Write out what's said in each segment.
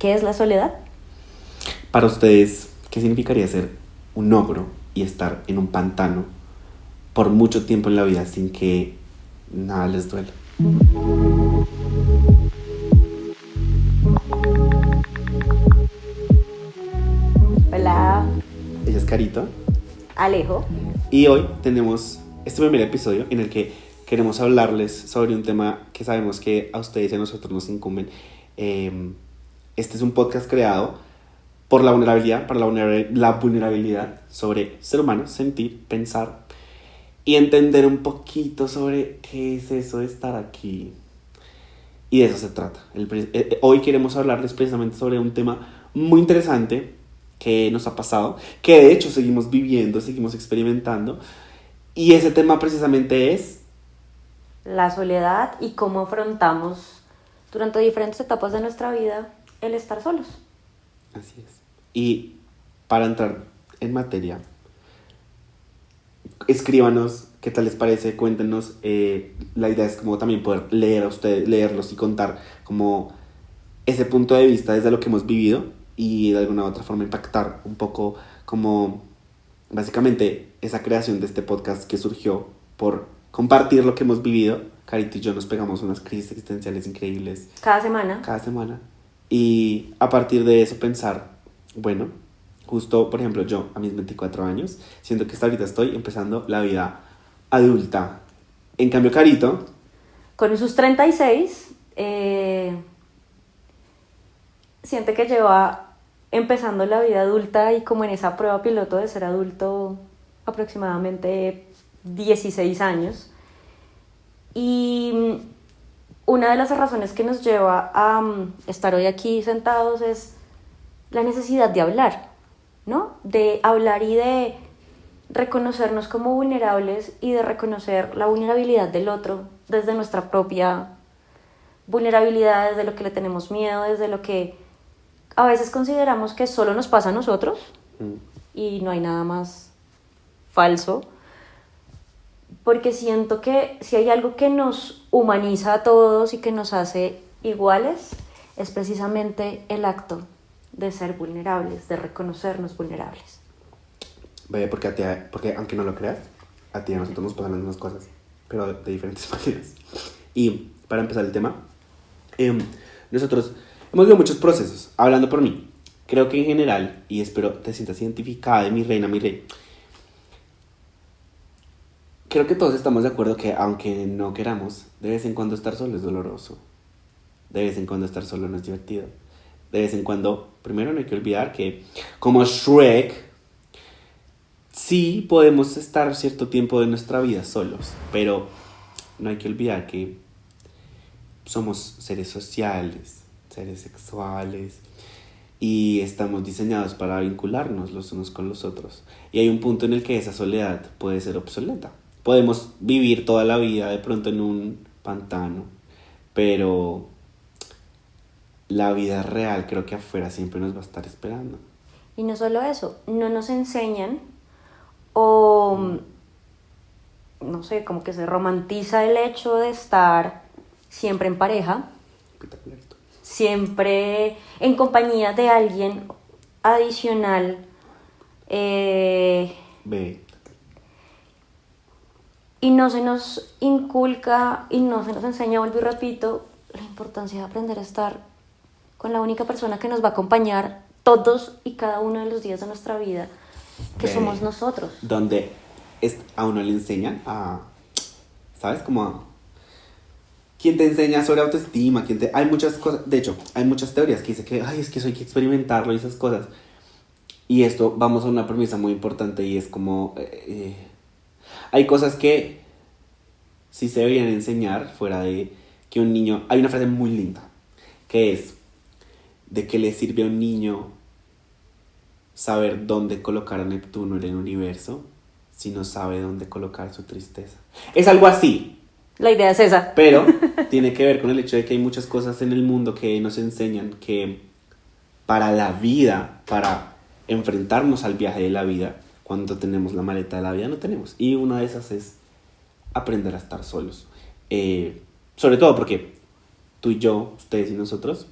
¿Qué es la soledad? Para ustedes, ¿qué significaría ser un ogro y estar en un pantano por mucho tiempo en la vida sin que nada les duela? Hola, Ella es Carito Alejo. y hoy tenemos este primer episodio en el que queremos hablarles sobre un tema que sabemos que a ustedes y a nosotros nos incumben. Este es un podcast creado por la vulnerabilidad, para la vulnerabilidad sobre ser humano, sentir, pensar y entender un poquito sobre qué es eso de estar aquí. Y de eso se trata. Hoy queremos hablarles precisamente sobre un tema muy interesante que nos ha pasado, que de hecho seguimos viviendo, seguimos experimentando. Y ese tema precisamente es... La soledad y cómo afrontamos durante diferentes etapas de nuestra vida el estar solos. Así es. Y para entrar en materia, escríbanos qué tal les parece, cuéntenos. La idea es como también poder leer a ustedes, leerlos y contar como ese punto de vista desde lo que hemos vivido y de alguna u otra forma impactar un poco como básicamente esa creación de este podcast que surgió por compartir lo que hemos vivido. Carito y yo nos pegamos unas crisis existenciales increíbles Cada semana. cada semana y a partir de eso pensar, bueno, justo por ejemplo yo a mis 24 años siento que hasta ahorita estoy empezando la vida adulta. En cambio Carito, Con sus 36, siente que lleva empezando la vida adulta y como en esa prueba piloto de ser adulto aproximadamente 16 años. Y una de las razones que nos lleva a estar hoy aquí sentados es la necesidad de hablar, ¿no? De hablar y de reconocernos como vulnerables y de reconocer la vulnerabilidad del otro desde nuestra propia vulnerabilidad, desde lo que le tenemos miedo, desde lo que a veces consideramos que solo nos pasa a nosotros y no hay nada más falso, porque siento que si hay algo que nos humaniza a todos y que nos hace iguales, es precisamente el acto de ser vulnerables, de reconocernos vulnerables. ve porque aunque no lo creas, a ti y a nosotros nos pasan las mismas cosas, pero de diferentes maneras. Y para empezar el tema, nosotros hemos vivido muchos procesos, hablando por mí. Creo que en general, y espero te sientas identificada de mi reina, mi rey, creo que todos estamos de acuerdo que aunque no queramos, de vez en cuando estar solo es doloroso. De vez en cuando estar solo no es divertido. De vez en cuando, primero no hay que olvidar que como Shrek, sí podemos estar cierto tiempo de nuestra vida solos, pero no hay que olvidar que somos seres sociales, seres sexuales y estamos diseñados para vincularnos los unos con los otros. Y hay un punto en el que esa soledad puede ser obsoleta. Podemos vivir toda la vida de pronto en un pantano, pero la vida real creo que afuera siempre nos va a estar esperando. Y no solo eso, no nos enseñan o, no sé, como que se romantiza el hecho de estar siempre en pareja, Espectacular esto. siempre en compañía de alguien adicional, Ve. y no se nos inculca y no se nos enseña, vuelvo y repito, la importancia de aprender a estar con la única persona que nos va a acompañar todos y cada uno de los días de nuestra vida, que Ve. somos nosotros. Donde a uno le enseñan a, ¿sabes? Como a, ¿quién te enseña sobre autoestima? Hay muchas cosas, de hecho, hay muchas teorías que dicen que, ay, es que eso hay que experimentarlo y esas cosas. Y esto, vamos a una premisa muy importante y es como, hay cosas que sí se deberían enseñar fuera de que un niño, hay una frase muy linda, que es, ¿de qué le sirve a un niño saber dónde colocar a Neptuno en el universo si no sabe dónde colocar su tristeza? Es algo así. La idea es esa. Pero tiene que ver con el hecho de que hay muchas cosas en el mundo que nos enseñan que para la vida, para enfrentarnos al viaje de la vida, cuando tenemos la maleta de la vida no tenemos. Y una de esas es aprender a estar solos. Sobre todo porque tú y yo, ustedes y nosotros,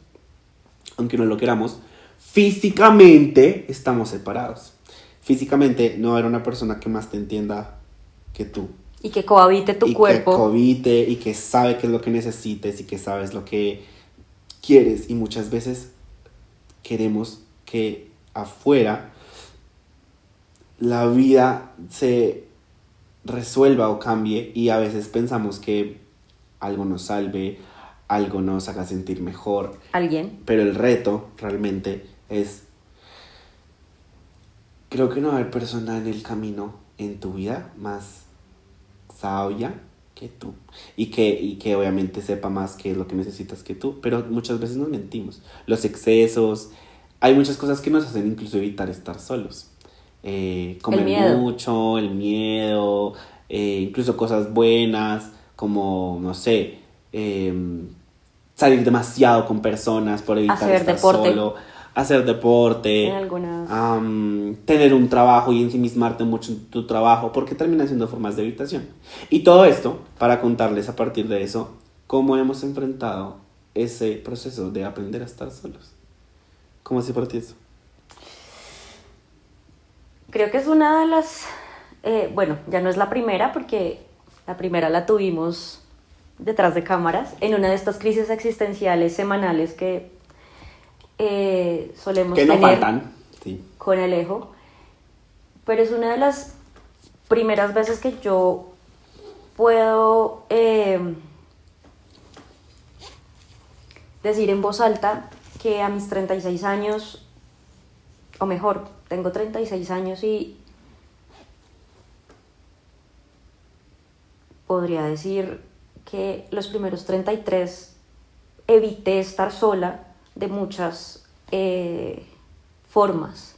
aunque no lo queramos, físicamente estamos separados. Físicamente no va a haber una persona que más te entienda que tú. Y que cohabite tu cuerpo. Que cohabite y que sabe qué es lo que necesites y que sabes lo que quieres. Y muchas veces queremos que afuera la vida se resuelva o cambie, y a veces pensamos que algo nos salve, algo nos haga sentir mejor. Alguien. Pero el reto realmente es, creo que no va a haber persona en el camino en tu vida más sabia que tú. Y que obviamente sepa más qué es lo que necesitas que tú. Pero muchas veces nos mentimos. Los excesos, hay muchas cosas que nos hacen incluso evitar estar solos. Comer mucho, el miedo, incluso cosas buenas, como, no sé, salir demasiado con personas por evitar estar solo, hacer deporte, tener un trabajo y ensimismarte mucho en tu trabajo, porque termina siendo formas de evitación. Y todo esto para contarles a partir de eso cómo hemos enfrentado ese proceso de aprender a estar solos. ¿Cómo así para ti eso? Creo que es una de las, bueno, ya no es la primera, porque la primera la tuvimos detrás de cámaras, en una de estas crisis existenciales semanales que solemos que no tener faltan. Sí. Con Alejo, pero es una de las primeras veces que yo puedo decir en voz alta que a mis 36 años, o mejor, tengo 36 años y podría decir que los primeros 33 evité estar sola de muchas formas.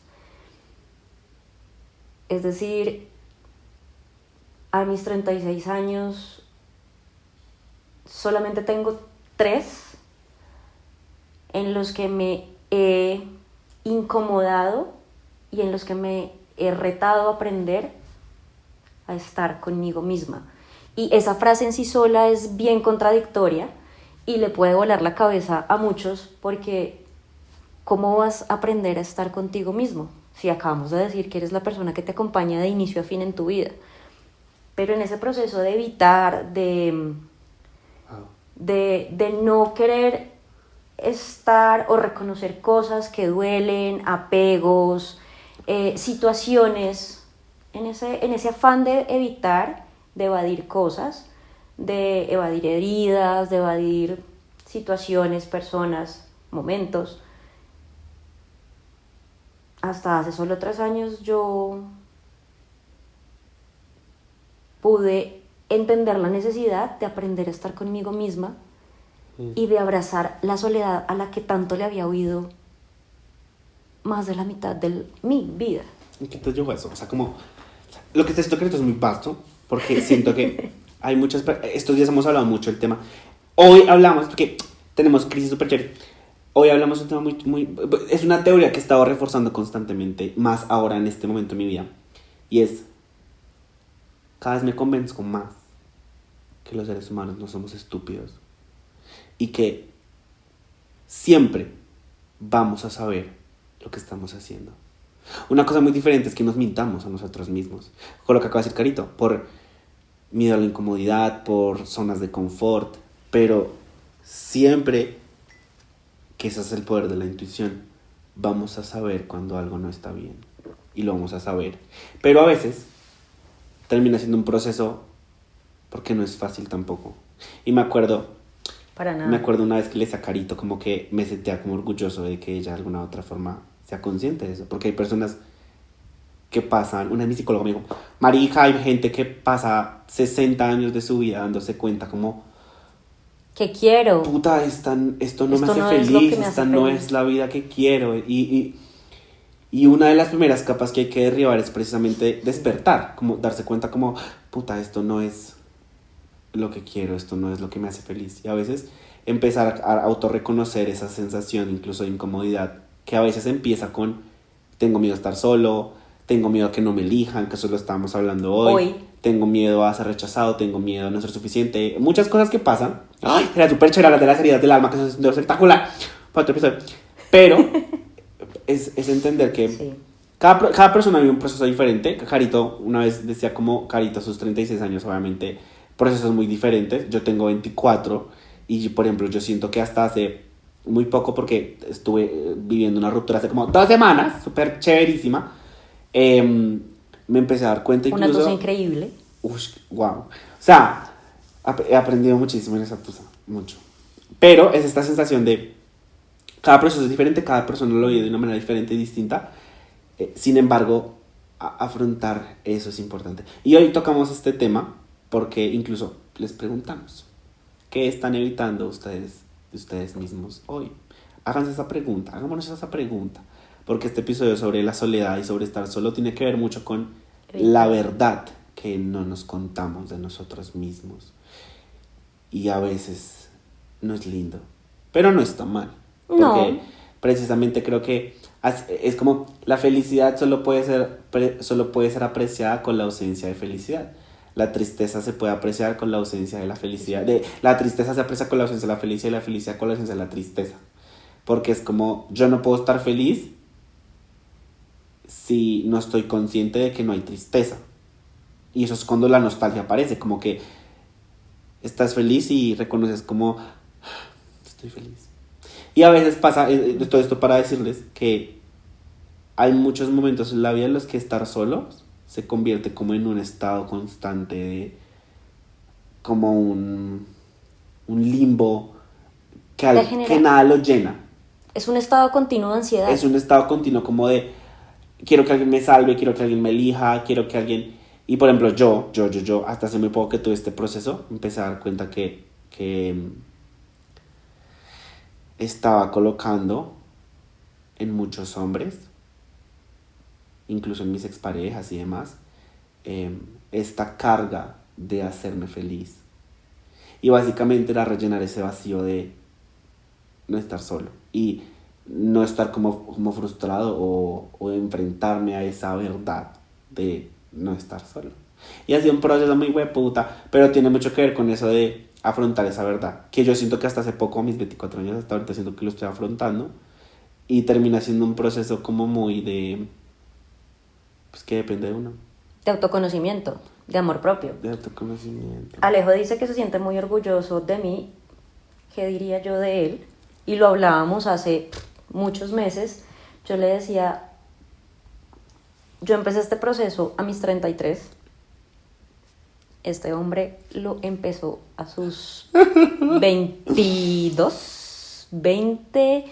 Es decir, a mis 36 años solamente tengo 3 en los que me he incomodado y en los que me he retado a aprender a estar conmigo misma. Y esa frase en sí sola es bien contradictoria y le puede volar la cabeza a muchos, porque ¿cómo vas a aprender a estar contigo mismo? Si acabamos de decir que eres la persona que te acompaña de inicio a fin en tu vida. Pero en ese proceso de evitar, de no querer estar o reconocer cosas que duelen, apegos, situaciones, en ese afán de evitar, de evadir cosas, de evadir heridas, de evadir situaciones, personas, momentos. Hasta hace solo 3 años yo pude entender la necesidad de aprender a estar conmigo misma y de abrazar la soledad a la que tanto le había huido más de la mitad de mi vida. ¿En qué te llevó eso? O sea, como lo que te siento que esto es muy vasto, porque siento que hay muchas... Estos días hemos hablado mucho del tema. Hoy hablamos, porque tenemos crisis súper chévere. Hoy hablamos de un tema muy... Es una teoría que he estado reforzando constantemente, más ahora en este momento de mi vida. Y es... Cada vez me convenzco más que los seres humanos no somos estúpidos. Y que siempre vamos a saber lo que estamos haciendo. Una cosa muy diferente es que nos mintamos a nosotros mismos. Con lo que acaba de decir Carito, por miedo a la incomodidad, por zonas de confort, pero siempre, que ese es el poder de la intuición, vamos a saber cuando algo no está bien, y lo vamos a saber. Pero a veces termina siendo un proceso, porque no es fácil tampoco. Y me acuerdo una vez que le decía a Carito como que me sentía como orgulloso de que ella de alguna u otra forma sea consciente de eso, porque hay personas que pasan, una de mis psicólogos me dijo, marica, hay gente que pasa 60 años de su vida dándose cuenta como, ¿qué quiero? Puta, esto no me hace feliz, esta no es la vida que quiero. Y una de las primeras capas que hay que derribar es precisamente despertar, como darse cuenta como, puta, esto no es lo que quiero, esto no es lo que me hace feliz. Y a veces empezar a autorreconocer esa sensación incluso de incomodidad, que a veces empieza con, tengo miedo a estar solo, tengo miedo a que no me elijan, que eso lo estábamos hablando hoy. Tengo miedo a ser rechazado, tengo miedo a no ser suficiente, muchas cosas que pasan. Ay, era súper chévere la de las heridas del alma, que eso es espectacular. Para otro episodio. Pero es entender que Sí. cada persona vive un proceso diferente. Carito una vez decía como Carito a sus 36 años, obviamente, procesos muy diferentes. Yo tengo 24 y, por ejemplo, yo siento que hasta hace muy poco, porque estuve viviendo una ruptura hace como 2 semanas, súper chéverísima, me empecé a dar cuenta Una incluso... tusa increíble. Uff, wow. O sea, he aprendido muchísimo en esa tusa, mucho. Pero es esta sensación de cada proceso es diferente, cada persona lo vive de una manera diferente y distinta. Sin embargo, afrontar eso es importante. Y hoy tocamos este tema porque incluso les preguntamos, ¿qué están evitando ustedes de ustedes mismos hoy? Háganse esa pregunta, hagámonos esa pregunta. Porque este episodio sobre la soledad y sobre estar solo tiene que ver mucho con la verdad que no nos contamos de nosotros mismos. Y a veces no es lindo, pero no está mal. Porque No. precisamente creo que es como la felicidad solo puede ser apreciada con la ausencia de felicidad. La tristeza se puede apreciar con la ausencia de la felicidad. La tristeza se aprecia con la ausencia de la felicidad y la felicidad con la ausencia de la tristeza. Porque es como, yo no puedo estar feliz si no estoy consciente de que no hay tristeza. Y eso es cuando la nostalgia aparece, como que estás feliz y reconoces como, estoy feliz. Y a veces pasa, todo esto para decirles que hay muchos momentos en la vida en los que estar solos se convierte como en un estado constante de, como un limbo que nada lo llena. Es un estado continuo de ansiedad. Es un estado continuo como de, quiero que alguien me salve, quiero que alguien me elija, quiero que alguien... Y por ejemplo, yo, hasta hace muy poco que tuve este proceso, empecé a dar cuenta que estaba colocando en muchos hombres, incluso en mis exparejas y demás, esta carga de hacerme feliz. Y básicamente era rellenar ese vacío de no estar solo y no estar como frustrado o enfrentarme a esa verdad de no estar solo. Y ha sido un proceso muy hueputa, pero tiene mucho que ver con eso de afrontar esa verdad, que yo siento que hasta hace poco, a mis 24 años, hasta ahorita siento que lo estoy afrontando, y termina siendo un proceso como muy de, pues que depende de uno. De autoconocimiento, de amor propio. De autoconocimiento. Alejo dice que se siente muy orgulloso de mí. ¿Qué diría yo de él? Y lo hablábamos hace muchos meses. Yo le decía, yo empecé este proceso a mis 33. Este hombre lo empezó a sus 22, 20,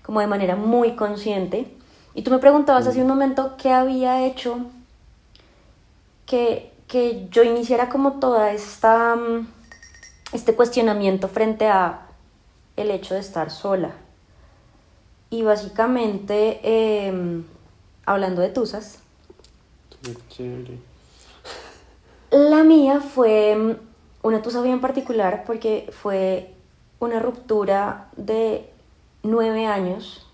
como de manera muy consciente. Y tú me preguntabas hace un momento qué había hecho que yo iniciara como toda este cuestionamiento frente a el hecho de estar sola. Y básicamente, hablando de tusas, Qué chévere. la mía fue una tusa bien particular porque fue una ruptura de 9 años,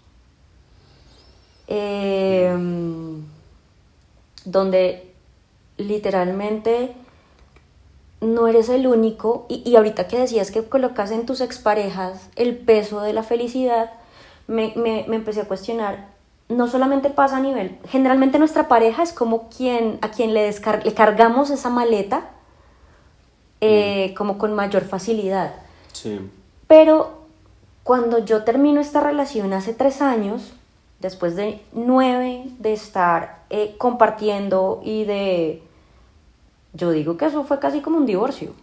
donde literalmente no eres el único, y ahorita que decías que colocas en tus exparejas el peso de la felicidad, me empecé a cuestionar. No solamente pasa a nivel, generalmente nuestra pareja es como a quien le cargamos esa maleta como con mayor facilidad. Sí. Pero cuando yo termino esta relación hace 3 años, después de 9 de estar compartiendo yo digo que eso fue casi como un divorcio,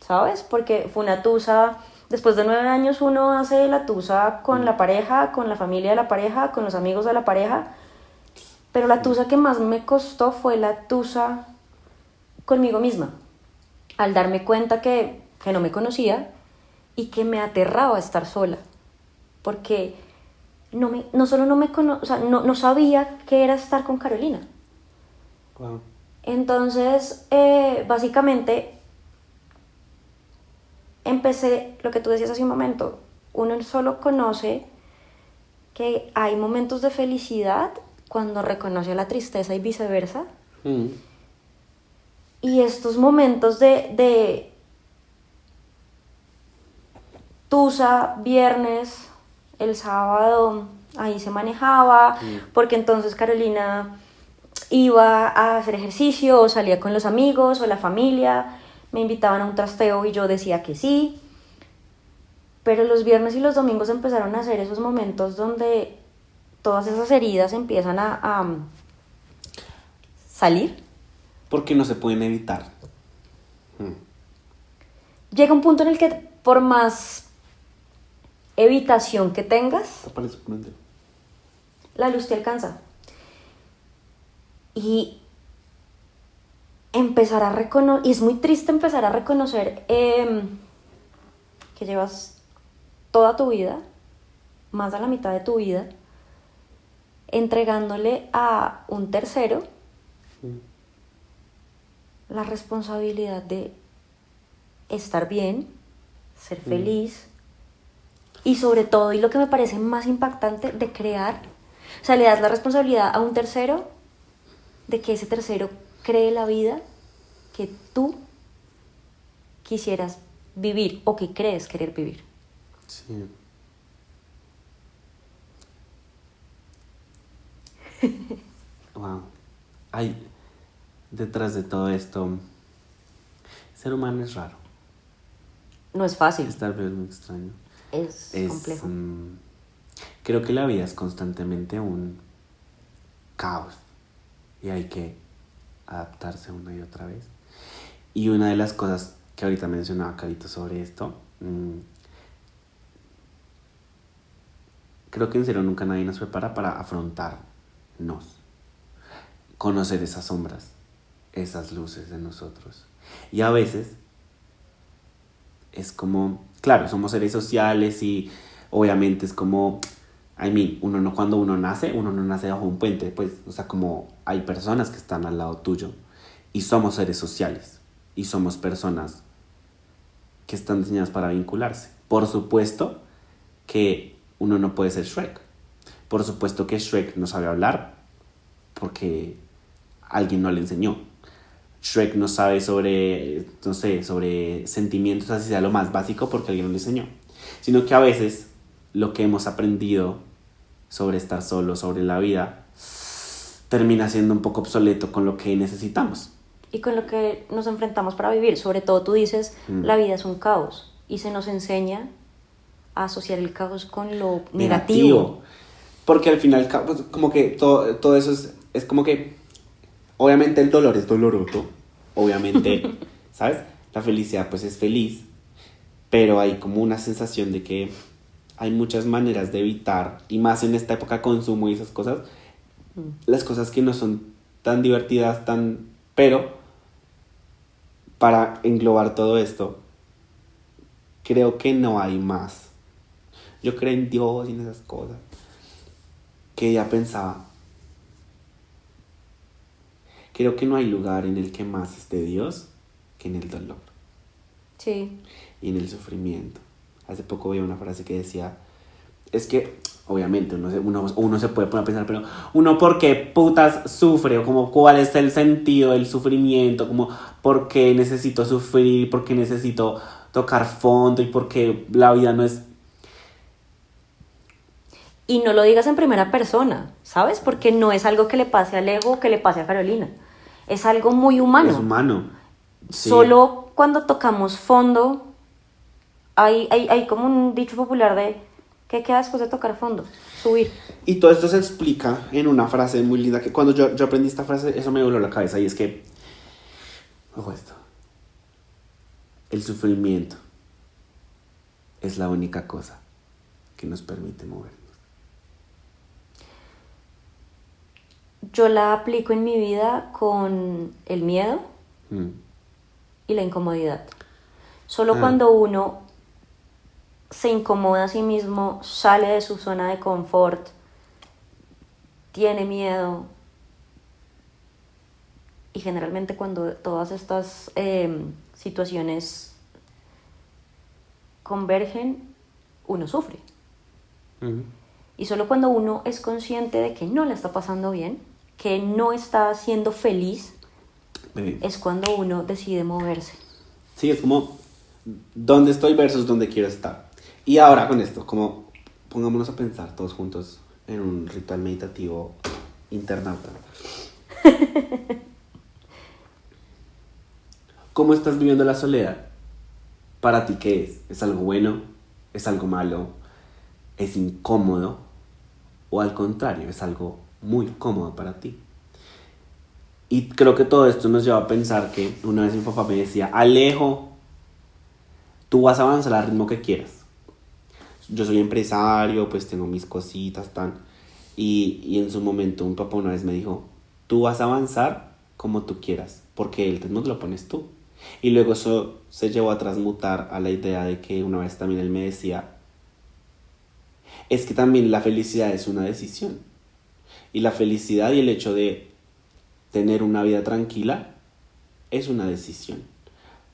¿sabes? Porque fue una tusa. Después de 9 años uno hace la tusa con la pareja, con la familia de la pareja, con los amigos de la pareja, pero la tusa que más me costó fue la tusa conmigo misma, al darme cuenta que no me conocía y que me aterraba estar sola, porque no solo no sabía qué era estar con Carolina. Wow. Entonces, básicamente, empecé, lo que tú decías hace un momento, uno solo conoce que hay momentos de felicidad cuando reconoce la tristeza y viceversa. Y estos momentos de tusa, viernes, el sábado, ahí se manejaba, porque entonces Carolina iba a hacer ejercicio o salía con los amigos o la familia, me invitaban a un trasteo y yo decía que sí, pero los viernes y los domingos empezaron a ser esos momentos donde todas esas heridas empiezan a salir. Porque no se pueden evitar. Llega un punto en el que por más evitación que tengas, la luz te alcanza. Y empezar a reconocer, y es muy triste empezar a reconocer que llevas toda tu vida, más de la mitad de tu vida, entregándole a un tercero la responsabilidad de estar bien, ser feliz y sobre todo, y lo que me parece más impactante, de crear. O sea, le das la responsabilidad a un tercero de que ese tercero cree la vida que tú quisieras vivir o que crees querer vivir. Sí. Wow. Hay detrás de todo esto, el ser humano es raro. No es fácil. Estar vivo es muy extraño. Es complejo. Creo que la vida es constantemente un caos y hay que adaptarse una y otra vez. Y una de las cosas que ahorita mencionaba Carito sobre esto, creo que en serio nunca nadie nos prepara para afrontarnos, conocer esas sombras, esas luces de nosotros. Y a veces es como, claro, somos seres sociales y obviamente es como, cuando uno no nace bajo un puente, pues, o sea, como hay personas que están al lado tuyo y somos seres sociales y somos personas que están diseñadas para vincularse. Por supuesto que uno no puede ser Shrek. Por supuesto que Shrek no sabe hablar porque alguien no le enseñó. Shrek no sabe sobre sentimientos, así sea lo más básico, porque alguien no le enseñó. Sino que a veces lo que hemos aprendido sobre estar solo, sobre la vida, termina siendo un poco obsoleto con lo que necesitamos. Y con lo que nos enfrentamos para vivir. Sobre todo tú dices, la vida es un caos. Y se nos enseña a asociar el caos con lo negativo. Porque al final, pues, como que todo eso es como que, obviamente el dolor es doloroso. Obviamente, ¿sabes? La felicidad pues es feliz. Pero hay como una sensación de que hay muchas maneras de evitar, y más en esta época de consumo y esas cosas, las cosas que no son tan divertidas, pero para englobar todo esto, creo que no hay más. Yo creo en Dios y en esas cosas. Que ya pensaba, creo que no hay lugar en el que más esté Dios que en el dolor. Sí. Y en el sufrimiento. Hace poco vi una frase que decía, es que obviamente uno se puede poner a pensar, pero uno ¿por qué putas sufre? O como cuál es el sentido del sufrimiento, como ¿por qué necesito sufrir? ¿Por qué necesito tocar fondo? ¿Y por qué la vida no es? Y no lo digas en primera persona, ¿sabes? Porque no es algo que le pase a Lego o que le pase a Carolina. Es algo muy humano. Es humano. Sí. Solo cuando tocamos fondo, hay como un dicho popular de ¿qué queda después de tocar fondo? Subir. Y todo esto se explica en una frase muy linda que cuando yo aprendí esta frase, eso me voló la cabeza, y es que, ojo esto, el sufrimiento es la única cosa que nos permite movernos. Yo la aplico en mi vida con el miedo y la incomodidad. Solo cuando uno se incomoda a sí mismo, sale de su zona de confort, tiene miedo, y generalmente cuando todas estas situaciones convergen, uno sufre. Y solo cuando uno es consciente de que no le está pasando bien, que no está siendo feliz, es cuando uno decide moverse. Sí, es como dónde estoy versus dónde quiero estar. Y ahora con esto, como pongámonos a pensar todos juntos en un ritual meditativo internauta. ¿Cómo estás viviendo la soledad? ¿Para ti qué es? ¿Es algo bueno? ¿Es algo malo? ¿Es incómodo? ¿O al contrario, es algo muy cómodo para ti? Y creo que todo esto nos lleva a pensar que una vez mi papá me decía, Alejo, tú vas a avanzar al ritmo que quieras. Yo soy empresario, pues tengo mis cositas, tan. Y en su momento un papá una vez me dijo, tú vas a avanzar como tú quieras, porque el ritmo te lo pones tú. Y luego eso se llevó a transmutar a la idea de que una vez también él me decía, es que también la felicidad es una decisión. Y la felicidad y el hecho de tener una vida tranquila es una decisión.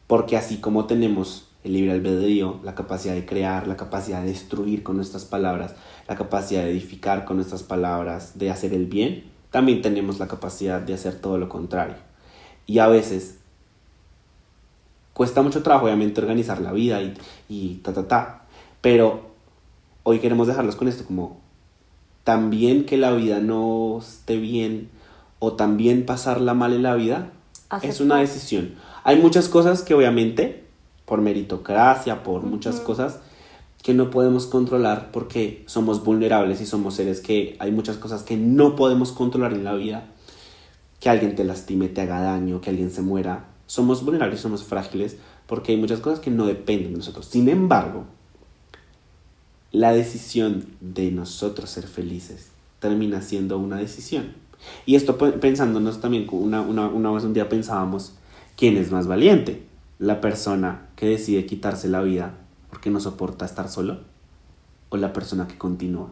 Porque así como tenemos el libre albedrío, la capacidad de crear, la capacidad de destruir con nuestras palabras, la capacidad de edificar con nuestras palabras, de hacer el bien, también tenemos la capacidad de hacer todo lo contrario. Y a veces cuesta mucho trabajo, obviamente, organizar la vida y pero hoy queremos dejarlos con esto, como también que la vida no esté bien o también pasarla mal en la vida es una decisión. Hay muchas cosas que obviamente, por meritocracia, por muchas cosas que no podemos controlar porque somos vulnerables y somos seres que hay muchas cosas que no podemos controlar en la vida. Que alguien te lastime, te haga daño, que alguien se muera. Somos vulnerables, somos frágiles porque hay muchas cosas que no dependen de nosotros. Sin embargo, la decisión de nosotros ser felices termina siendo una decisión. Y esto pensándonos también, una vez un día pensábamos, ¿quién es más valiente? ¿La persona que decide quitarse la vida porque no soporta estar solo? ¿O la persona que continúa?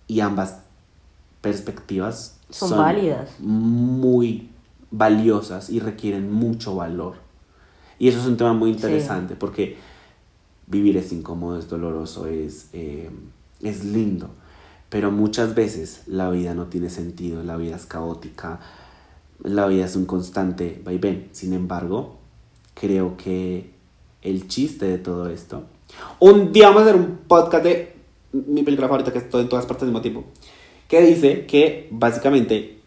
Y ambas perspectivas son válidas, muy valiosas y requieren mucho valor. Y eso es un tema muy interesante, sí. Porque vivir es incómodo, es doloroso, es lindo, pero muchas veces la vida no tiene sentido, la vida es caótica, la vida es un constante vaivén. Sin embargo, creo que el chiste de todo esto, un día vamos a hacer un podcast de mi película favorita, que es todo en todas partes al mismo tiempo, que dice que básicamente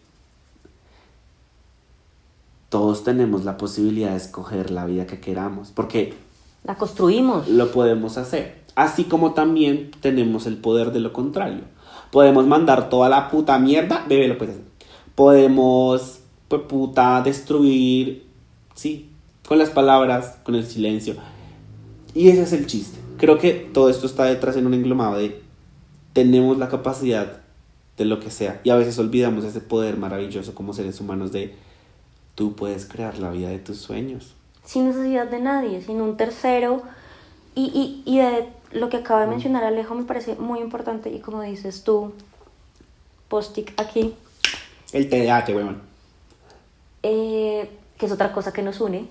todos tenemos la posibilidad de escoger la vida que queramos, porque la construimos. Lo podemos hacer. Así como también tenemos el poder de lo contrario. Podemos mandar toda la puta mierda, bebé, lo puedes hacer. Podemos, pues puta, destruir, sí, con las palabras, con el silencio. Y ese es el chiste. Creo que todo esto está detrás en un englomado de tenemos la capacidad de lo que sea. Y a veces olvidamos ese poder maravilloso como seres humanos de tú puedes crear la vida de tus sueños. Sin necesidad de nadie, sin un tercero. Y de lo que acaba de mencionar Alejo me parece muy importante. Y como dices tú, post-it aquí. El TDAH, weón. Que es otra cosa que nos une.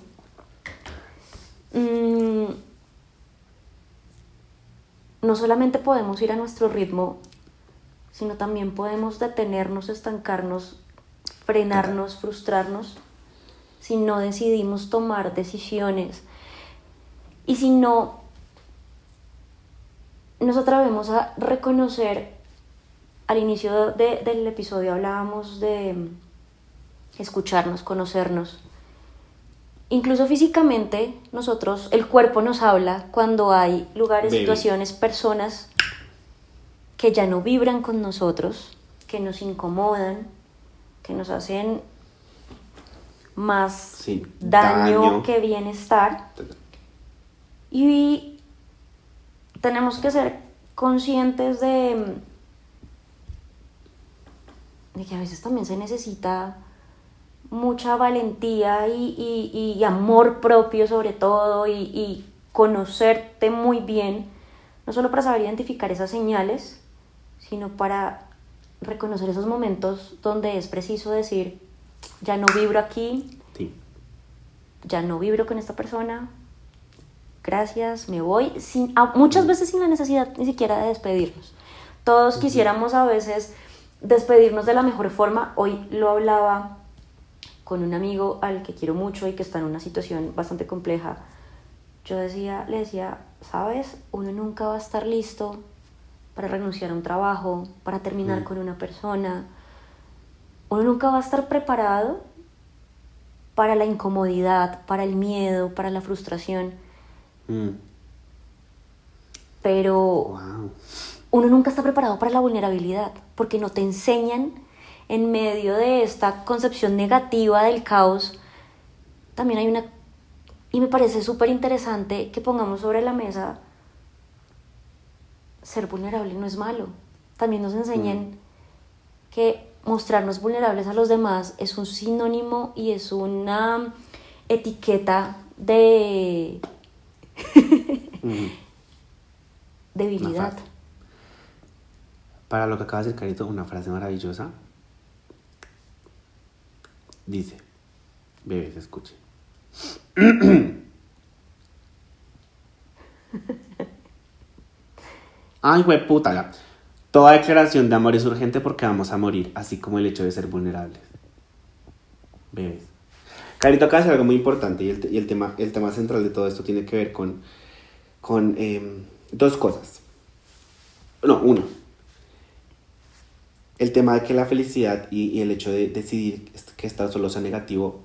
No solamente podemos ir a nuestro ritmo, sino también podemos detenernos, estancarnos, frenarnos, frustrarnos, si no decidimos tomar decisiones y si no nos atrevemos a reconocer. Al inicio del episodio hablábamos de escucharnos, conocernos. Incluso físicamente, nosotros, el cuerpo nos habla cuando hay lugares, situaciones, personas que ya no vibran con nosotros, que nos incomodan, que nos hacen más daño que bienestar. Y tenemos que ser conscientes de que a veces también se necesita mucha valentía y amor propio sobre todo y conocerte muy bien, no solo para saber identificar esas señales, sino para reconocer esos momentos donde es preciso decir, ya no vibro aquí, sí. Ya no vibro con esta persona, gracias, me voy, muchas veces sin la necesidad ni siquiera de despedirnos. Todos quisiéramos a veces despedirnos de la mejor forma. Hoy lo hablaba con un amigo al que quiero mucho y que está en una situación bastante compleja. Le decía, ¿sabes? Uno nunca va a estar listo para renunciar a un trabajo, para terminar Mm. con una persona. Uno nunca va a estar preparado para la incomodidad, para el miedo, para la frustración, Mm. pero Wow. uno nunca está preparado para la vulnerabilidad, porque no te enseñan en medio de esta concepción negativa del caos. También hay una, y me parece súper interesante que pongamos sobre la mesa, ser vulnerable no es malo. También nos enseñan que mostrarnos vulnerables a los demás es un sinónimo y es una etiqueta de Mm. debilidad. Para lo que acaba de decir Carito, una frase maravillosa. Dice, bebés, escuchen. Ay, puta, ya. Toda declaración de amor es urgente porque vamos a morir, así como el hecho de ser vulnerables. Bebés. Carito acaba de decir algo muy importante y el tema central de todo esto tiene que ver con dos cosas. No, uno. El tema de que la felicidad y el hecho de decidir que estar solo sea negativo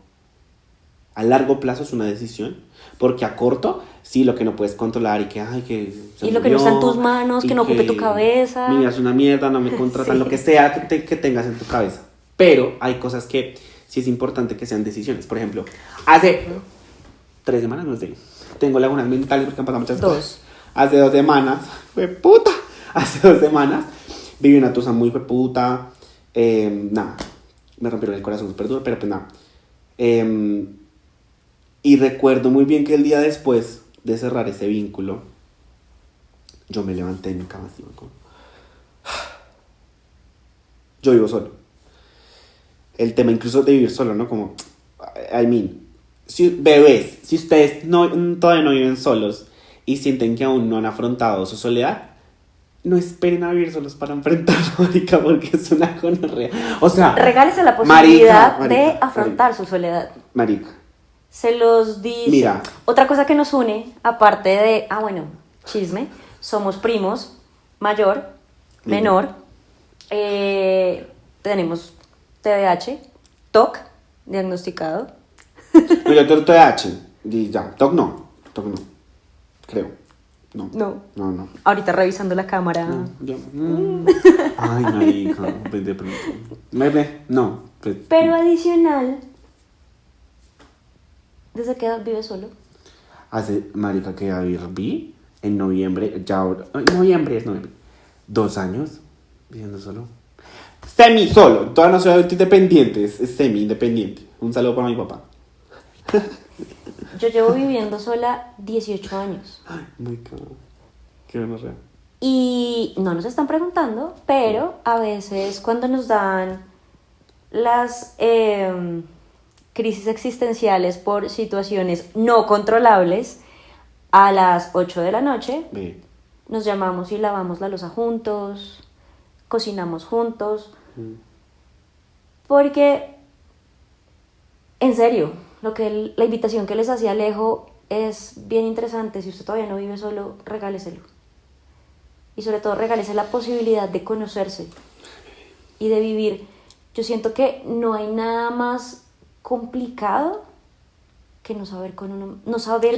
a largo plazo es una decisión, porque a corto, sí, lo que no puedes controlar y que, ay, que se Y lo que no murió, está en tus manos, y que no ocupe tu cabeza. Mi vida es una mierda, no me contratan, Sí. lo que sea que tengas en tu cabeza. Pero hay cosas que sí es importante que sean decisiones. Por ejemplo, hace 3 semanas, no sé, tengo lagunas mentales porque han pasado muchas cosas. Hace 2 semanas, hace 2 semanas viví una tusa muy puta. Nada, me rompieron el corazón súper duro, pero pues nada. Y recuerdo muy bien que el día después de cerrar ese vínculo, yo me levanté en mi cama así, como... Yo vivo solo. El tema incluso de vivir solo, ¿no? Como, bebés, si ustedes todavía no viven solos y sienten que aún no han afrontado su soledad, no esperen a vivir solos para enfrentarlo, marica, porque es una gonorrea. O sea, regálese la posibilidad marica, de afrontar su soledad. Marica. Se los dice. Mira. Otra cosa que nos une, aparte de, chisme, somos primos, mayor, menor, tenemos TDAH, TOC, diagnosticado. No, yo tengo TDAH, y ya, TOC no, creo, no. Ahorita revisando la cámara. Ay, marica, pues de pronto, no. Pues, Pero adicional, ¿desde qué edad vives solo? Marica, que vi en noviembre, noviembre, 2 años viviendo solo. Semi solo, todavía no soy independiente, es semi independiente. Un saludo para mi papá. Yo llevo viviendo sola 18 años. Ay, muy cabrón. Qué gonorrea. Y no nos están preguntando, pero a veces cuando nos dan las crisis existenciales por situaciones no controlables, a las 8 de la noche nos llamamos y lavamos la loza juntos, cocinamos juntos, porque, en serio, la invitación que les hacía Alejo es bien interesante. Si usted todavía no vive solo, regáleselo. Y sobre todo, regálese la posibilidad de conocerse y de vivir. Yo siento que no hay nada más complicado que no saber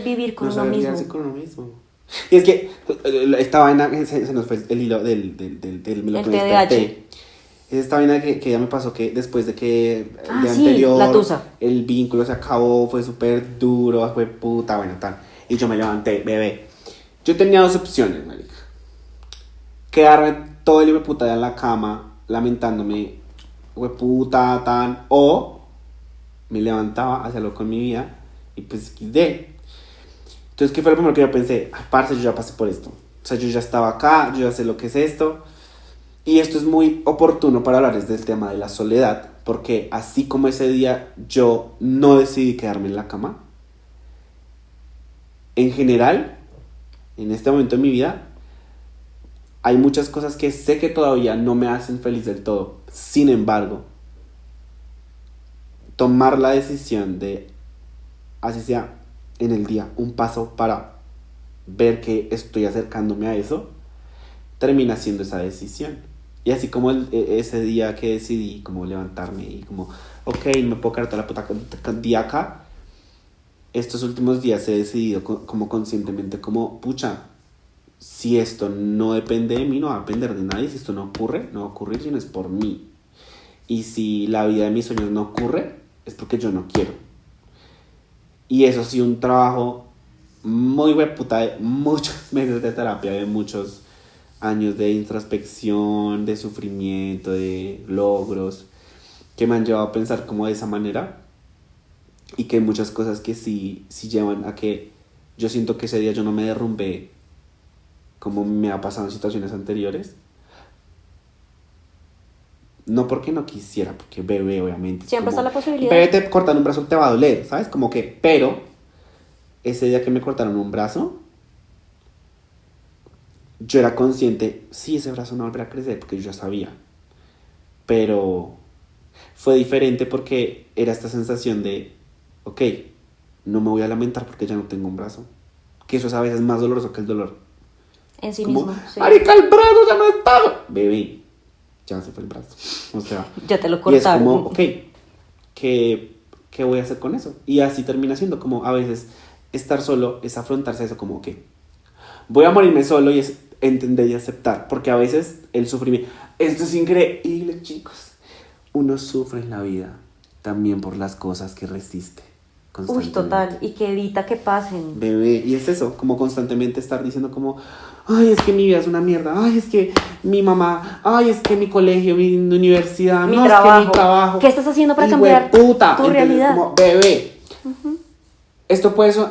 vivir con uno mismo. Con uno mismo. Y es que esta vaina, se nos fue el hilo del lo que me desperté. Esta vaina que ya me pasó, que después de que el día anterior la tusa, el vínculo se acabó, fue súper duro, fue puta, bueno, tal. Y yo me levanté, bebé. Yo tenía 2 opciones, marica. Quedarme todo el puta allá en la cama, lamentándome, puta, tan, o me levantaba, hacía algo con mi vida, y pues quise. Entonces, ¿qué fue lo primero que yo pensé? Ay, parce, yo ya pasé por esto. O sea, yo ya estaba acá, yo ya sé lo que es esto. Y esto es muy oportuno para hablar del tema de la soledad, porque así como ese día yo no decidí quedarme en la cama, en general, en este momento de mi vida, hay muchas cosas que sé que todavía no me hacen feliz del todo. Sin embargo, tomar la decisión de, así sea en el día, un paso para ver que estoy acercándome a eso, termina siendo esa decisión. Y así como ese día que decidí como levantarme y como, ok, no me puedo quedar toda la puta día acá, estos últimos días he decidido como conscientemente como, pucha, si esto no depende de mí, no va a depender de nadie. Si esto no ocurre, no va a ocurrir si no es por mí. Y si la vida de mis sueños no ocurre, es porque yo no quiero. Y eso sí, un trabajo muy hueputa, de muchos meses de terapia, de muchos años de introspección, de sufrimiento, de logros, que me han llevado a pensar como de esa manera. Y que hay muchas cosas que sí llevan a que yo siento que ese día yo no me derrumbé como me ha pasado en situaciones anteriores. No porque no quisiera, porque bebé, obviamente. Siempre está la posibilidad. Bebé, te cortan un brazo, te va a doler, ¿sabes? Como que, pero ese día que me cortaron un brazo, yo era consciente, sí, ese brazo no volverá a crecer, porque yo ya sabía. Pero fue diferente porque era esta sensación de, ok, no me voy a lamentar porque ya no tengo un brazo. Que eso es a veces más doloroso que el dolor. En sí Como, mismo, sí. marica, el brazo ya no está. Bebé, ya se fue el brazo. O sea, Ya te lo y es cortaron. como, ok, ¿qué voy a hacer con eso? Y así termina siendo como a veces estar solo es afrontarse a eso como que voy a morirme solo y es entender y aceptar. Porque a veces el sufrimiento, esto es increíble, chicos. Uno sufre en la vida también por las cosas que resiste. Uy, total, y que evita que pasen. Bebé, y es eso, como constantemente estar diciendo como, ay, es que mi vida es una mierda, ay, es que mi mamá, ay, es que mi colegio, mi universidad, Mi no, trabajo. es que mi trabajo. ¿Qué estás haciendo para Hijo cambiar de puta. tu Entonces, realidad? como, bebé, esto puede ser,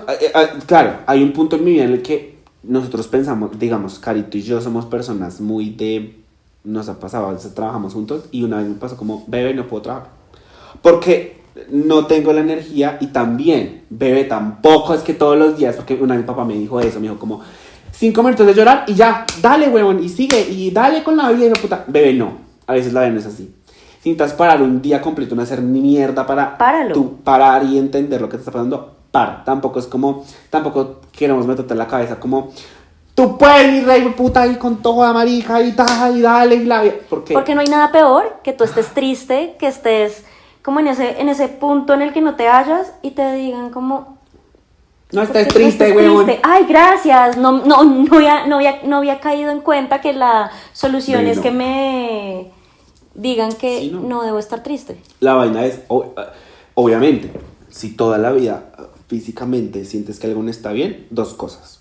claro, hay un punto en mi vida en el que nosotros pensamos, digamos, Carito y yo somos personas muy de, nos ha pasado, a veces trabajamos juntos y una vez me pasó como, bebé, no puedo trabajar, porque no tengo la energía y también, bebé, tampoco es que todos los días, porque una vez mi papá me dijo eso, me dijo como 5 minutos de llorar y ya, dale, huevón, y sigue, y dale con la vida, hijo de puta. Bebé, no, a veces la vida no es así. Si necesitas parar un día completo, no hacer ni mierda para tú parar y entender lo que te está pasando, para. Tampoco es como, tampoco queremos meterte en la cabeza como, tú puedes, mi rey, puta, y con toda marica, y dale, y la vida. Porque no hay nada peor que tú estés triste, que estés como en ese punto en el que no te hallas y te digan como, no estés triste, weón. Ay, gracias. No había caído en cuenta que la solución es que me digan que sí, no debo estar triste. La vaina es, obviamente, si toda la vida físicamente sientes que algo no está bien, dos cosas.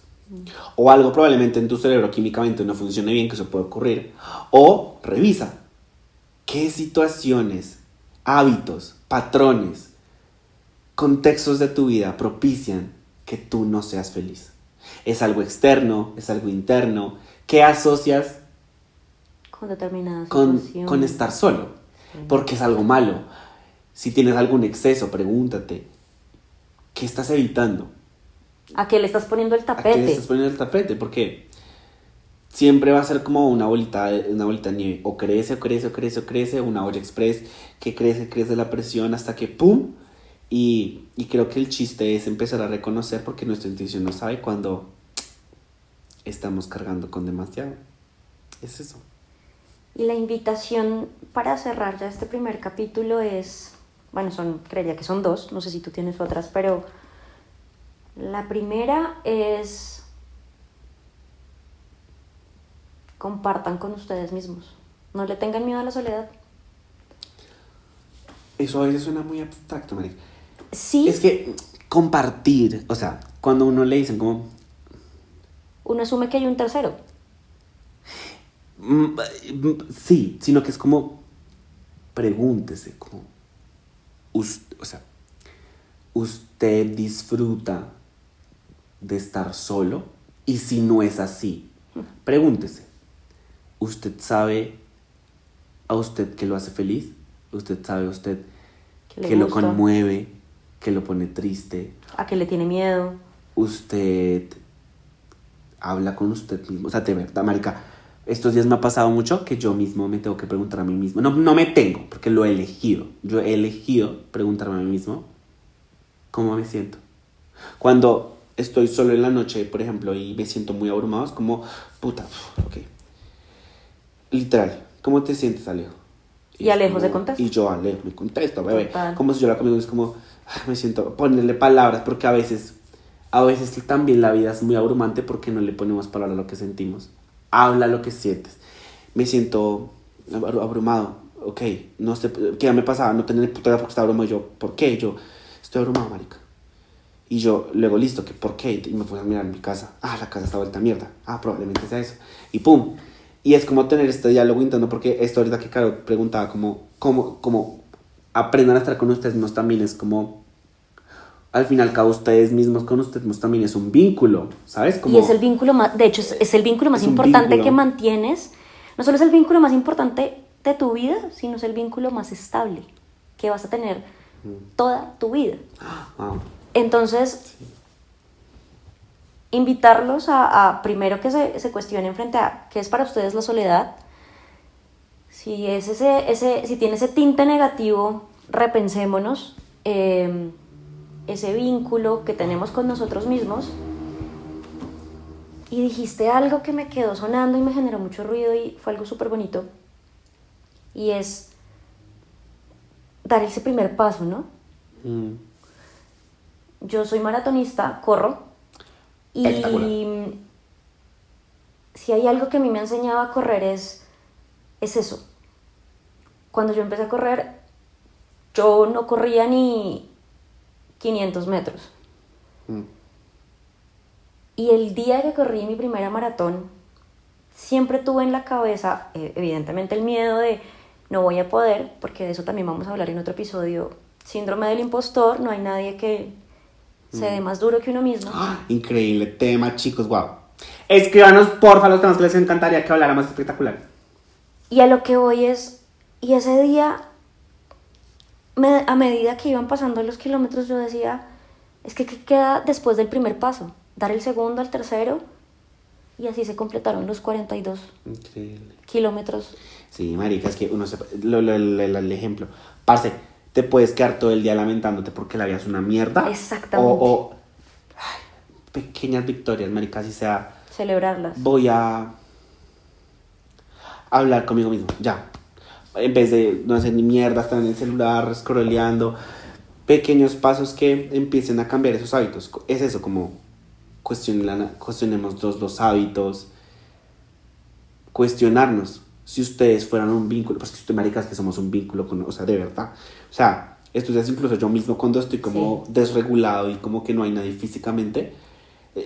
O algo probablemente en tu cerebro químicamente no funcione bien, que eso puede ocurrir. O revisa qué situaciones, hábitos, patrones, contextos de tu vida propician que tú no seas feliz. Es algo externo, es algo interno. ¿Qué asocias con determinadas con estar solo? Sí. Porque es algo malo. Si tienes algún exceso, pregúntate, ¿qué estás evitando? ¿A qué le estás poniendo el tapete? ¿A qué le estás poniendo el tapete? Porque siempre va a ser como una bolita de nieve. O crece, una olla express que crece la presión hasta que ¡pum! Y creo que el chiste es empezar a reconocer, porque nuestra intuición no sabe cuando estamos cargando con demasiado. Es eso. Y la invitación para cerrar ya este primer capítulo es, bueno, creería que son dos, no sé si tú tienes otras, pero la primera es compartan con ustedes mismos. No le tengan miedo a la soledad. Eso a veces suena muy abstracto, María. Sí. Es que compartir, o sea, cuando uno le dicen como... Uno asume que hay un tercero. Sí, sino que es como... Pregúntese, como... ¿Usted disfruta de estar solo? Y si no es así, pregúntese. ¿Usted sabe a usted que lo hace feliz? ¿Usted sabe a usted que lo conmueve, que lo pone triste? ¿A qué le tiene miedo? ¿Usted habla con usted mismo? O sea, de verdad, marica, estos días me ha pasado mucho que yo mismo me tengo que preguntar a mí mismo. No me tengo, porque lo he elegido. Yo he elegido preguntarme a mí mismo cómo me siento. Cuando estoy solo en la noche, por ejemplo, y me siento muy abrumado, es como, puta, ok. literal, ¿cómo te sientes, Alejo? Y Alejo se contesta. Y yo, Alejo, me contesto, bebé. Total. Como si yo la conmigo, es como, me siento, ponerle palabras, porque a veces también la vida es muy abrumante porque no le ponemos palabras a lo que sentimos. Habla lo que sientes. Me siento abrumado, ok, no sé, ¿qué ya me pasaba? No tener puta idea porque estaba abrumado. Yo, ¿por qué? Yo, estoy abrumado, marica. Y yo, luego, listo, ¿que por qué? Y me puse a mirar en mi casa. Ah, la casa está vuelta a mierda. Ah, probablemente sea eso. Y pum. Y es como tener este diálogo interno, porque esto ahorita que Caro preguntaba, como aprendan a estar con ustedes mismos también es como, al fin y al cabo, ustedes mismos con ustedes mismos también es un vínculo, ¿sabes? Como, y es el vínculo más, de hecho, es el vínculo más es un importante vínculo. que mantienes. No solo es el vínculo más importante de tu vida, sino es el vínculo más estable que vas a tener toda tu vida. Wow. Entonces, invitarlos a primero que se cuestionen frente a qué es para ustedes la soledad. Si es si tiene ese tinte negativo, repensémonos ese vínculo que tenemos con nosotros mismos. Y dijiste algo que me quedó sonando y me generó mucho ruido y fue algo súper bonito. Y es dar ese primer paso, ¿no? Yo soy maratonista, corro. Y si hay algo que a mí me ha enseñado a correr es eso. Cuando yo empecé a correr, yo no corría ni 500 metros. Y el día que corrí mi primera maratón, siempre tuve en la cabeza, evidentemente, el miedo de no voy a poder, porque de eso también vamos a hablar en otro episodio. Síndrome del impostor, no hay nadie que se dé más duro que uno mismo. Increíble tema, chicos, wow. Escríbanos, porfa, los temas que les encantaría que habláramos, espectacular. Y a lo que voy es, y ese día, a medida que iban pasando los kilómetros, yo decía, es que ¿qué queda después del primer paso? Dar el segundo, el tercero, y así se completaron los 42 Increíble. kilómetros. Sí, marica, es que uno se... el ejemplo. Parce, te puedes quedar todo el día lamentándote porque la vida es una mierda. Exactamente. Ay, pequeñas victorias, marica, así sea... Celebrarlas. Voy a hablar conmigo mismo, ya. En vez de no hacer ni mierda, estar en el celular, scrolleando. Pequeños pasos que empiecen a cambiar esos hábitos. Es eso, como cuestionemos los hábitos. Cuestionarnos si ustedes fueran un vínculo. Pues que usted, maricas, que somos un vínculo con, o sea, de verdad. O sea, esto ya es incluso yo mismo cuando estoy como desregulado y como que no hay nadie físicamente.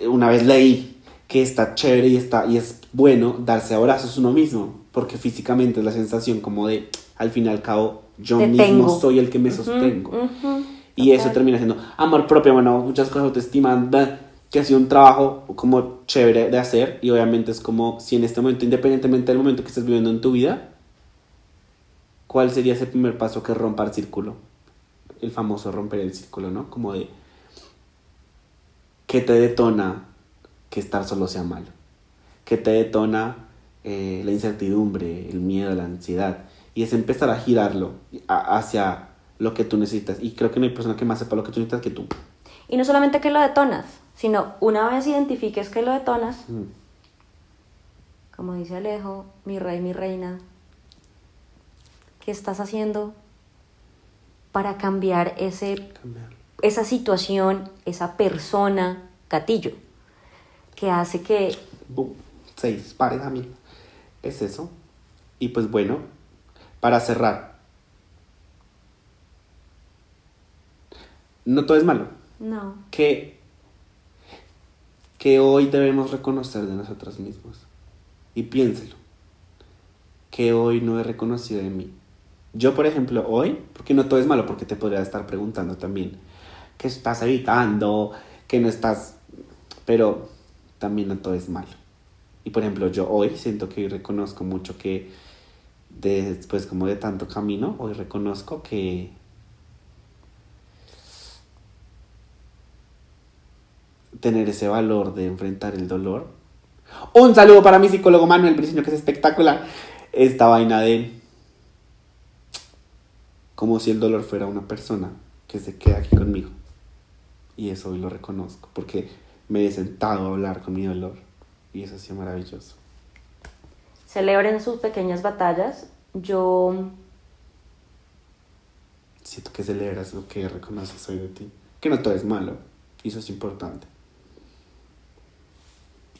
Una vez leí que está chévere y es bueno darse abrazos uno mismo, porque físicamente es la sensación como de, al fin y al cabo, yo mismo soy el que me sostengo. Y eso termina siendo amor propio, bueno, muchas cosas, autoestima, que ha sido un trabajo como chévere de hacer, y obviamente es como si en este momento, independientemente del momento que estés viviendo en tu vida, ¿cuál sería ese primer paso que rompa el círculo? El famoso romper el círculo, ¿no? Como de, ¿qué te detona que estar solo sea malo? ¿Qué te detona la incertidumbre, el miedo, la ansiedad? Y es empezar a girarlo hacia lo que tú necesitas. Y creo que no hay persona que más sepa lo que tú necesitas que tú. Y no solamente que lo detonas, sino una vez identifiques que lo detonas, como dice Alejo, mi rey, mi reina, ¿qué estás haciendo para cambiar esa situación, esa persona, gatillo, que hace que... Boom, se dispare también. Es eso. Y pues bueno, para cerrar, no todo es malo. No. Que hoy debemos reconocer de nosotros mismos. Y piénselo. Que hoy no he reconocido de mí. Yo, por ejemplo, hoy, porque no todo es malo, porque te podría estar preguntando también que estás evitando, que no estás... Pero también no todo es malo. Y por ejemplo, yo hoy siento que hoy reconozco mucho que después como de tanto camino, hoy reconozco que tener ese valor de enfrentar el dolor. Un saludo para mi psicólogo Manuel Briceño, que es espectacular. Esta vaina de como si el dolor fuera una persona que se queda aquí conmigo. Y eso hoy lo reconozco, porque me he sentado a hablar con mi dolor. Y eso ha sido maravilloso. celebren sus pequeñas batallas. Yo Siento que celebras lo que reconoces hoy de ti. Que no todo es malo. Y eso es importante.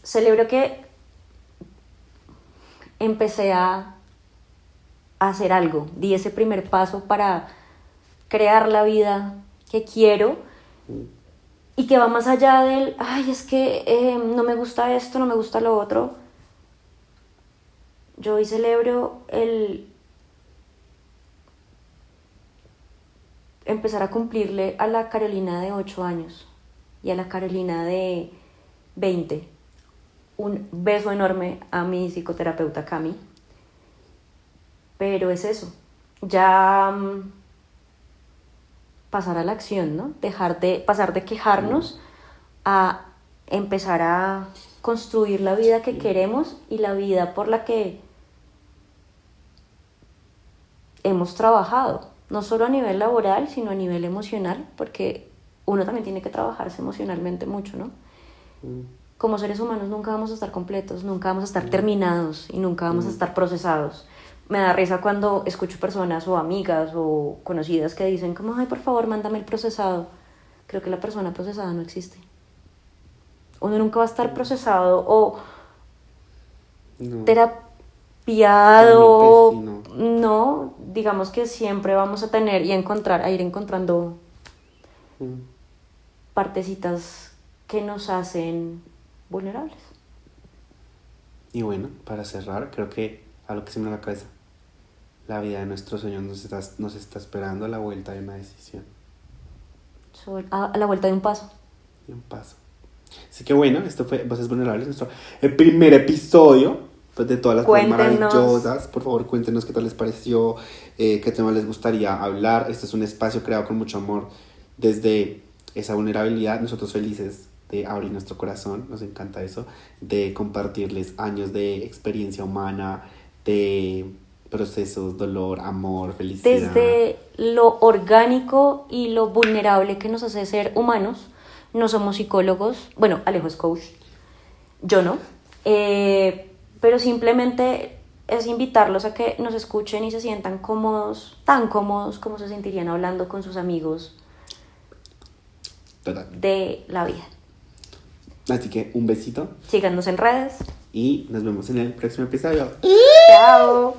celebro que empecé a hacer algo, di ese primer paso para crear la vida que quiero y que va más allá del, ay, es que no me gusta esto, no me gusta lo otro. Yo hoy celebro el empezar a cumplirle a la Carolina de 8 años y a la Carolina de 20 un beso enorme a mi psicoterapeuta Cami. Pero es eso, ya pasar a la acción, ¿no? Pasar de quejarnos a empezar a construir la vida que queremos y la vida por la que hemos trabajado, no solo a nivel laboral, sino a nivel emocional, porque uno también tiene que trabajarse emocionalmente mucho, ¿no? Como seres humanos nunca vamos a estar completos, nunca vamos a estar terminados y nunca vamos a estar procesados. Me da risa cuando escucho personas o amigas o conocidas que dicen como, ay, por favor, mándame el procesado. Creo que la persona procesada no existe. Uno nunca va a estar procesado o No. terapiado. Pues, sí, no. No, digamos que siempre vamos a tener y a ir encontrando partecitas que nos hacen vulnerables. Y bueno, para cerrar, creo que algo que se me viene a la cabeza. La vida de nuestros sueños nos está esperando a la vuelta de una decisión. A la vuelta de un paso. Y un paso. Así que bueno, esto fue Voces Vulnerables, el primer episodio pues, de todas las cosas maravillosas. Por favor, cuéntenos qué tal les pareció, qué tema les gustaría hablar. Este es un espacio creado con mucho amor desde esa vulnerabilidad. Nosotros felices de abrir nuestro corazón, nos encanta eso, de compartirles años de experiencia humana, de procesos, dolor, amor, felicidad. Desde lo orgánico y lo vulnerable que nos hace ser humanos. No somos psicólogos, bueno, Alejo es coach, yo no, pero simplemente es invitarlos a que nos escuchen y se sientan cómodos, tan cómodos como se sentirían hablando con sus amigos Total. de la vida. Así que un besito. Síganos en redes. Y nos vemos en el próximo episodio. Chao.